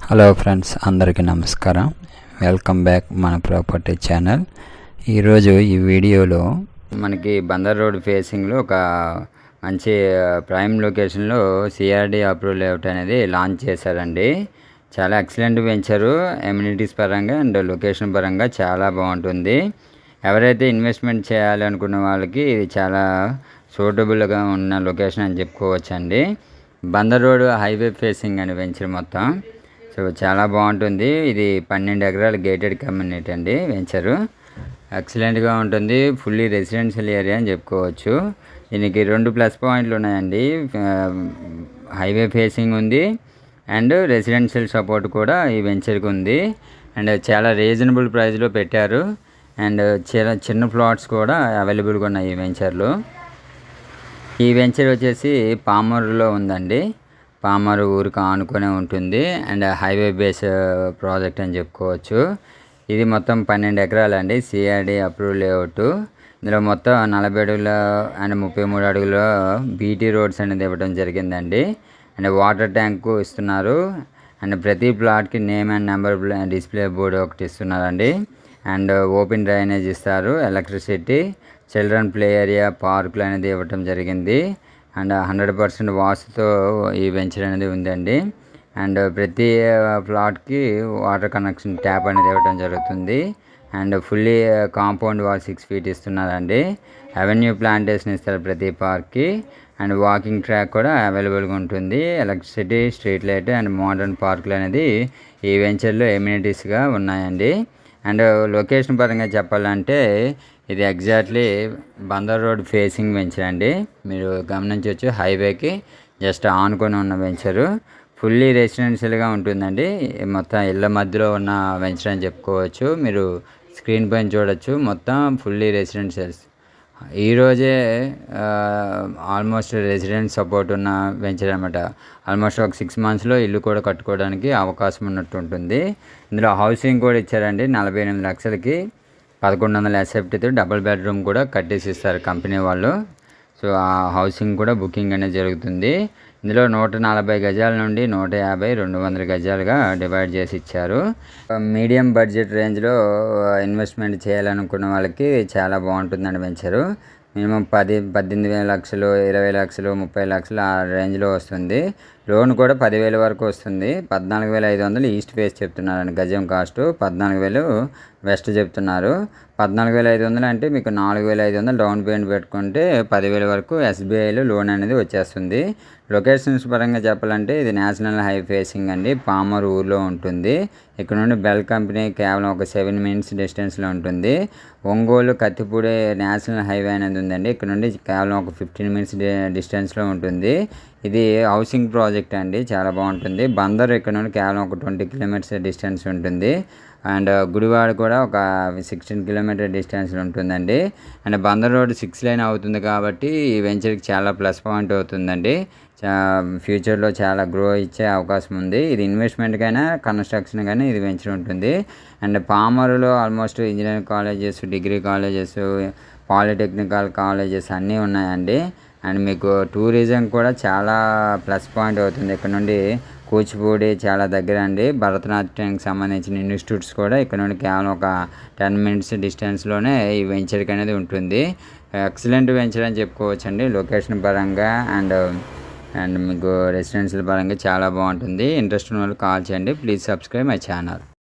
Hello friends, అందరికీ నమస్కారం. Welcome back మన ప్రాపర్టీ ఛానల్. ఈరోజు ఈ వీడియోలో మనకి బందర్ రోడ్ ఫేసింగ్లో ఒక మంచి ప్రైమ్ లొకేషన్లో సిఆర్డి అప్రూవల్ లేఅవుట్ అనేది లాంచ్ చేశారండి. చాలా ఎక్సలెంట్ వెంచరు, ఎమ్యూనిటీస్ పరంగా అండ్ లొకేషన్ పరంగా చాలా బాగుంటుంది. ఎవరైతే ఇన్వెస్ట్మెంట్ చేయాలనుకున్న వాళ్ళకి ఇది చాలా సూటబుల్గా ఉన్న లొకేషన్ అని చెప్పుకోవచ్చండి. బందర్ రోడ్ హైవే ఫేసింగ్ అని వెంచర్ మొత్తం. సో చాలా బాగుంటుంది. ఇది 12 ఎకరాల గేటెడ్ కమ్యూనిటీ అండి వెంచరు. ఎక్సలెంట్గా ఉంటుంది. ఫుల్లీ రెసిడెన్షియల్ ఏరియా అని చెప్పుకోవచ్చు. దీనికి 2 ప్లస్ పాయింట్లు ఉన్నాయండి. హైవే ఫేసింగ్ ఉంది అండ్ రెసిడెన్షియల్ సపోర్ట్ కూడా ఈ వెంచర్కి ఉంది. అండ్ చాలా రీజనబుల్ ప్రైస్లో పెట్టారు. అండ్ చాలా చిన్న ప్లాట్స్ కూడా అవైలబుల్గా ఉన్నాయి ఈ వెంచర్లో. ఈ వెంచర్ వచ్చేసి పామరులో ఉందండి. పామరు ఊరికి ఆనుకునే ఉంటుంది అండ్ హైవే బేస్ ప్రాజెక్ట్ అని చెప్పుకోవచ్చు. ఇది మొత్తం 12 ఎకరాలు అండి. CRD approval layout. ఇందులో మొత్తం 40 అడుగుల అండ్ 33 అడుగుల బీటీ రోడ్స్ అనేది ఇవ్వడం జరిగిందండి. అండ్ వాటర్ ట్యాంకు ఇస్తున్నారు. అండ్ ప్రతి ప్లాట్కి name and number display board ఒకటి ఇస్తున్నారండి. అండ్ ఓపెన్ డ్రైనేజ్ ఇస్తారు, ఎలక్ట్రిసిటీ, చిల్డ్రన్ ప్లే ఏరియా, పార్కులు అనేది ఇవ్వటం జరిగింది. అండ్ 100% వాస్తుతో ఈ వెంచర్ అనేది ఉందండి. అండ్ ప్రతి ప్లాట్కి వాటర్ కనెక్షన్ ట్యాప్ అనేది ఇవ్వడం జరుగుతుంది. And fully compound wall 6 feet ఇస్తున్నారండి. అవెన్యూ ప్లాంటేషన్ ఇస్తారు ప్రతి పార్క్కి. అండ్ వాకింగ్ ట్రాక్ కూడా అవైలబుల్గా ఉంటుంది. Electricity, street light and modern పార్కులు అనేది ఈ వెంచర్లో ఎమ్యూనిటీస్గా ఉన్నాయండి. అండ్ లొకేషన్ పరంగా చెప్పాలంటే ఇది exactly Bandar road facing venture అండి. మీరు గమనించవచ్చు, హైవేకి జస్ట్ ఆనుకొని ఉన్న వెంచరు. ఫుల్లీ రెసిడెన్షియల్గా ఉంటుందండి. మొత్తం ఇళ్ళ మధ్యలో ఉన్న వెంచర్ అని చెప్పుకోవచ్చు. మీరు స్క్రీన్ పైన చూడొచ్చు, మొత్తం ఫుల్లీ రెసిడెన్షియల్స్. ఈరోజే ఆల్మోస్ట్ రెసిడెంట్ సపోర్ట్ ఉన్న వెంచర్ అనమాట. ఆల్మోస్ట్ ఒక 6 monthsలో ఇల్లు కూడా కట్టుకోవడానికి అవకాశం ఉన్నట్టు ఉంటుంది. ఇందులో హౌసింగ్ కూడా ఇచ్చారండి. 48 లక్షలకి 1100 SFTతో డబుల్ బెడ్రూమ్ కూడా కట్టేసి ఇస్తారు కంపెనీ వాళ్ళు. సో ఆ హౌసింగ్ కూడా బుకింగ్ అనేది జరుగుతుంది. ఇందులో 140 గజాల నుండి 150, 200 గజాలుగా డివైడ్ చేసి ఇచ్చారు. మీడియం బడ్జెట్ రేంజ్లో ఇన్వెస్ట్మెంట్ చేయాలనుకున్న వాళ్ళకి చాలా బాగుంటుందండి వెంచరు. మినిమం 18 లక్షలు, 20 లక్షలు, 30 లక్షలు ఆ రేంజ్లో వస్తుంది. లోన్ కూడా 10,000 వరకు వస్తుంది. 14,500 ఈస్ట్ ఫేస్ చెప్తున్నారండి గజం కాస్ట్. 14,000 వెస్ట్ చెప్తున్నారు. 14,500 అంటే మీకు 4,500 డౌన్ పేమెంట్ పెట్టుకుంటే 10,000 వరకు SBIలో లోన్ అనేది వచ్చేస్తుంది. లొకేషన్స్ పరంగా చెప్పాలంటే ఇది నేషనల్ హై ఫేసింగ్ అండి. పామర్ ఊర్లో ఉంటుంది. ఇక్కడ నుండి బెల్ కంపెనీ కేవలం ఒక 7 minutes డిస్టెన్స్లో ఉంటుంది. ఒంగోలు కత్తిపూడి నేషనల్ హైవే అనేది ఉందండి. ఇక్కడ నుండి కేవలం ఒక 15 minutes డిస్టెన్స్లో ఉంటుంది. ఇది హౌసింగ్ ప్రాజెక్ట్ అండి, చాలా బాగుంటుంది. బందర్ ఇక్కడ నుండి కేవలం ఒక 20 kilometers డిస్టెన్స్ ఉంటుంది. అండ్ గుడివాడ కూడా ఒక 16 kilometer డిస్టెన్స్లో ఉంటుందండి. అండ్ బందర్ రోడ్ 6 lane అవుతుంది కాబట్టి ఈ వెంచర్కి చాలా ప్లస్ పాయింట్ అవుతుందండి. ఫ్యూచర్లో చాలా గ్రో ఇచ్చే అవకాశం ఉంది. ఇది ఇన్వెస్ట్మెంట్కైనా కన్స్ట్రక్షన్ కానీ ఇది వెంచర్ ఉంటుంది. అండ్ పామరులో almost engineering colleges, degree colleges, polytechnical colleges అన్నీ ఉన్నాయండి. అండ్ మీకు టూరిజం కూడా చాలా ప్లస్ పాయింట్ అవుతుంది. ఇక్కడ నుండి కూచిపూడి చాలా దగ్గర అండి. భరతనాట్యానికి సంబంధించిన ఇన్స్టిట్యూట్స్ కూడా ఇక్కడ నుండి కేవలం ఒక 10 minutes డిస్టెన్స్లోనే ఈ వెంచర్కి అనేది ఉంటుంది. ఎక్సలెంట్ వెంచర్ అని చెప్పుకోవచ్చు అండి. లొకేషన్ పరంగా అండ్ మీకు రెసిడెన్షియల్ పరంగా చాలా బాగుంటుంది. ఇంట్రెస్ట్ ఉన్న వాళ్ళు కాల్ చేయండి. Please subscribe my channel.